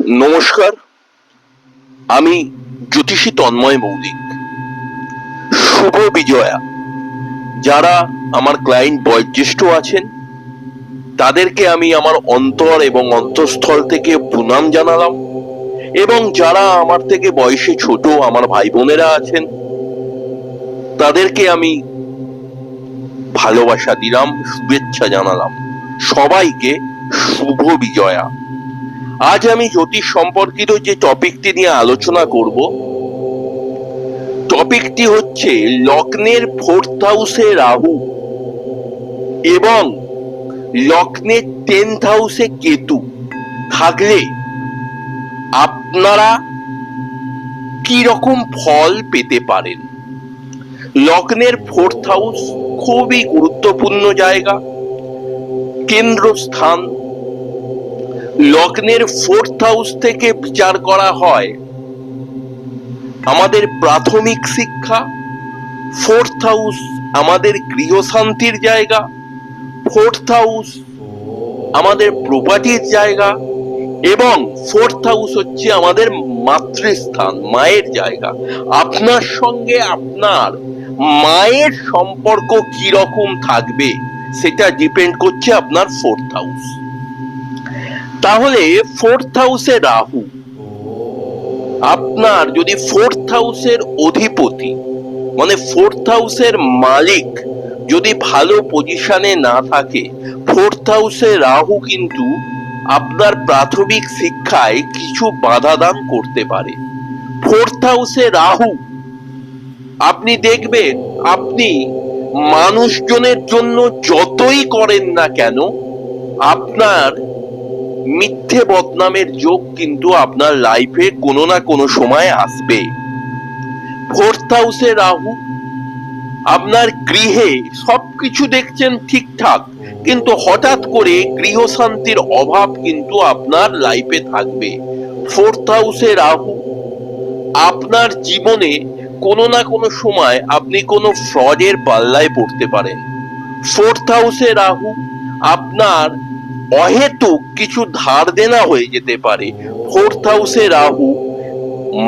নমস্কার, আমি জ্যোতিষী তন্ময় মৌলিক। শুভ বিজয়া। যারা আমার ক্লায়েন্ট বয়োজ্যেষ্ঠ আছেন তাদেরকে আমি আমার অন্তর এবং অন্তঃস্থল থেকে প্রণাম জানালাম, এবং যারা আমার থেকে বয়সে ছোট আমার ভাই বোনেরা আছেন তাদেরকে আমি ভালোবাসা দিলাম, শুভেচ্ছা জানালাম। সবাইকে শুভ বিজয়া। আজ আমি জ্যোতিষ সম্পর্কিত যে টপিকটি নিয়ে আলোচনা করব, টপিকটি হচ্ছে লগ্নের 4th হাউসে রাহু এবং লগ্নের 10th হাউসে কেতু থাকলে আপনারা কি রকম ফল পেতে পারেন। লগ্নের 4th হাউস খুবই গুরুত্বপূর্ণ জায়গা, কেন্দ্রস্থান। লগ্নের 4th হাউস থেকে বিচার করা হয় আমাদের প্রাথমিক শিক্ষা, 4th হাউস আমাদের গৃহশান্তির জায়গা, 4th হাউস আমাদের প্রপার্টির জায়গা, এবং 4th হাউস হচ্ছে আমাদের মাতৃস্থান, মায়ের জায়গা। আপনার সঙ্গে আপনার মায়ের সম্পর্ক কি রকম থাকবে সেটা ডিপেন্ড করছে আপনার 4th হাউস। তাহলে 4th হাউসে রাহু, আপনার যদি 4th হাউসের অধিপতি মানে 4th হাউসের মালিক যদি ভালো পজিশনে না থাকে, 4th হাউসে রাহু কিন্তু আপনার প্রাথমিক শিক্ষায় কিছু বাধা দান করতে পারে। 4th হাউসে রাহু, আপনি দেখবেন আপনি মানুষজনের জন্য যতই করেন না কেন আপনার মিথ্যে বদনামের যোগ কিন্তু আপনার লাইফে কোনো না কোনো সময় আসবে। 4th হাউসে রাহু, আপনার গৃহে সবকিছু দেখছেন ঠিকঠাক, কিন্তু হঠাৎ করে গৃহশান্তির অভাব কিন্তু আপনার লাইফে থাকবে। 4th হাউসে রাহু, আপনার জীবনে কোনো না কোনো সময় আপনি কোনো ফ্রডের পাল্লায় পড়তে পারেন। 4th হাউসে রাহু, আপনার অহেতুক কিছু ধার দেনা হয়ে যেতে পারে। 4th হাউসে রাহু,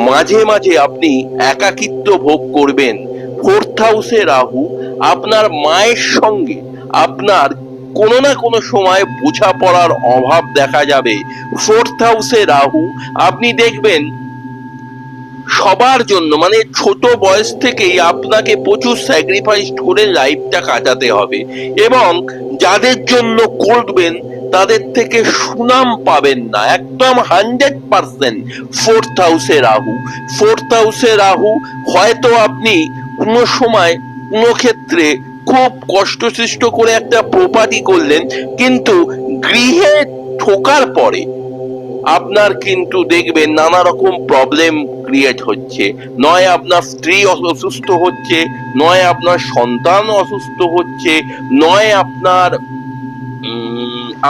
মাঝে মাঝে আপনি একাকিত্ব ভোগ করবেন। 4th হাউসে রাহু, আপনার মায়ের সঙ্গে আপনার কোনো না কোনো সময় বোঝাপড়ার অভাব দেখা যাবে। 4th হাউসে রাহু, আপনি দেখবেন সবার জন্য মানে ছোট বয়স থেকেই আপনাকে প্রচুর স্যাক্রিফাইস করে লাইফটা কাটাতে হবে, এবং যাদের জন্য করবেন তাদের থেকে সুনাম পাবেন না, একদম 100%। 4th হাউসে রাহু, 4th হাউসে রাহু, হয়তো আপনি কোনো সময় কোনো ক্ষেত্রে খুব কষ্টসৃষ্ট করে একটা প্রপার্টি করলেন, কিন্তু গৃহে ঢোকার পরে আপনার কিন্তু দেখবেন নানা রকম প্রবলেম ক্রিয়েট হচ্ছে। নয় আপনার স্ত্রী অসুস্থ হচ্ছে, নয় আপনার সন্তান অসুস্থ হচ্ছে, নয় আপনার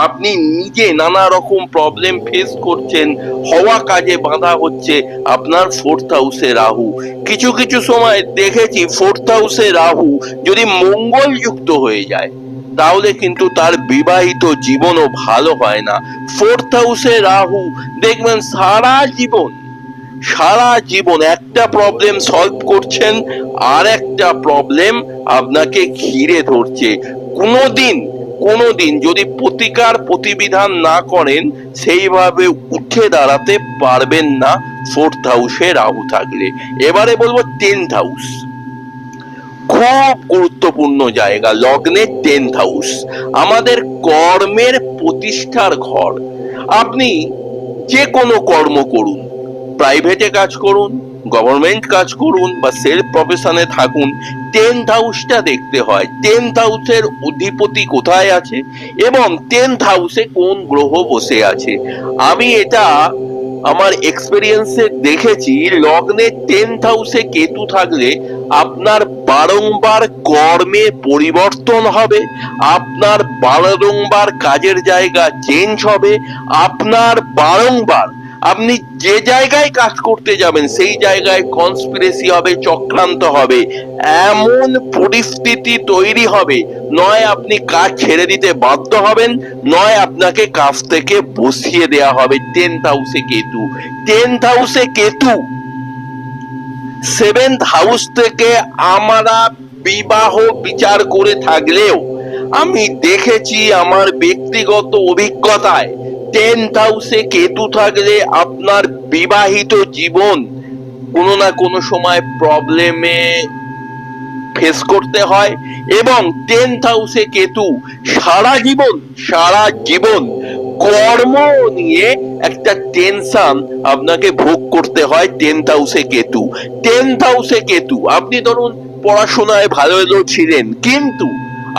আপনি নিজে নানা রকম প্রবলেম ফেস করছেন, হওয়া কাজে বাধা হচ্ছে আপনার 4th হাউসে রাহু। কিছু কিছু সময় দেখেছি 4th হাউসে রাহু যদি মঙ্গল যুক্ত হয়ে যায় তাহলে কিন্তু তার বিবাহিত জীবনও ভালো হয় না। 4th হাউসে রাহু দেখবেন সারা জীবন একটা প্রবলেম সলভ করছেন আর একটা প্রবলেম আপনাকে ঘিরে ধরছে। কোনোদিন যদি প্রতিবিধান না করেন সেইভাবে উঠে দাঁড়াতে পারবেন না 4th হাউসে রাহু থাকলে। এবারে বলবো 10th হাউস, খুব গুরুত্বপূর্ণ জায়গা। লগ্নের 10th হাউস আমাদের কর্মের প্রতিষ্ঠার ঘর। আপনি যে কোনো কর্ম করুন, প্রাইভেটে কাজ করুন, গভর্নমেন্ট কাজ করুন বা সেলফ প্রফেশনে থাকুন, 10th হাউসটা দেখতে হয়। 10th হাউসের অধিপতি কোথায় আছে এবং 10th হাউসে কোন গ্রহ বসে আছে। আমি এটা আমার এক্সপেরিয়েন্সে দেখেছি, লগ্নে 10th হাউসে কেতু থাকলে আপনার বারংবার কর্মে পরিবর্তন হবে, আপনার বারংবার কাজের জায়গা চেঞ্জ হবে, আপনার বারংবার আপনি যে জায়গায় কাজ করতে যাবেন সেই জায়গায় কনস্পিরেসি হবে, চক্রান্ত হবে, এমন পরিস্থিতি তৈরি হবে, নয় আপনি কাজ ছেড়ে দিতে বাধ্য হবেন, নয় আপনাকে কাজ থেকে বসিয়ে দেয়া হবে। 10th হাউসে কেতু, 10th হাউসে কেতু, 7th হাউস থেকে আমরা বিবাহ বিচার করে থাকলেও আমি দেখেছি আমার ব্যক্তিগত অভিজ্ঞতায় 10th হাউসে কেতু থাকলে আপনার বিবাহিত জীবন কোনো না কোনো সময় প্রবলেমে ফেস করতে হয়, এবং 10th হাউসে কেতু সারা জীবন কর্ম নিয়ে একটা টেনশন আপনাকে ভোগ করতে হয়। 10th হাউসে কেতু, 10th হাউসে কেতু, আপনি ধরুন পড়াশোনায় ভালো ছিলেন, কিন্তু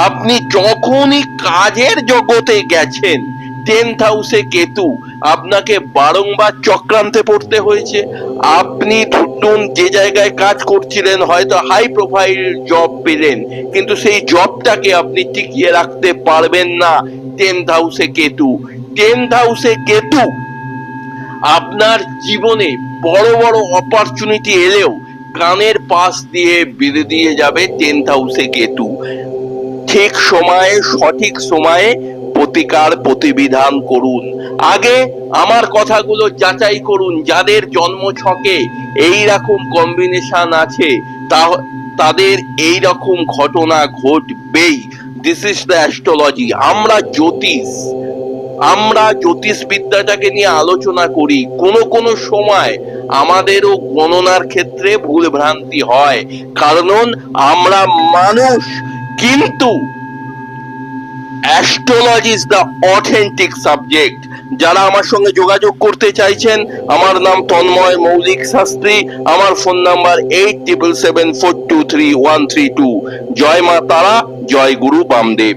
আপনি যখনই কাজের জগতে গেছেন 10th হাউসে কেতু আপনাকে বারংবার চক্রান্তে পড়তে হয়েছে। আপনি ধরুন যে জায়গায় কাজ করছিলেন, হয়তো হাই প্রোফাইল জব পেলেন, কিন্তু সেই জবটাকে আপনি টিকিয়ে রাখতে পারবেন না। 10th হাউসে কেতু, 10th হাউসে কেতু আপনার জীবনে বড় বড় অপরচুনিটি এলেও কানের পাশ দিয়ে বেরিয়ে যাবে। 10th হাউসে কেতু, ঠিক সময়ে সঠিক সময়ে প্রতিকার প্রতিবিধান করুন। আগে আমার কথাগুলো যাচাই করুন, যাদের জন্ম ছকে এই রকম কম্বিনেশন আছে তাদের এই রকম ঘটনা ঘটবেই। This is the astrology. আমরা জ্যোতিষ বিদ্যাটাকে নিয়ে আলোচনা করি, কোনো সময় আমাদেরও গণনার ক্ষেত্রে ভুল ভ্রান্তি হয়, কারণ আমরা মানুষ। কিন্তু astrology is the authentic subject. যারা আমার সঙ্গে যোগাযোগ করতে চাইছেন, আমার নাম তন্ময় মৌলিক শাস্ত্রী, আমার ফোন নাম্বার 8774233132। জয় মা তারা, জয় গুরু বামদেব।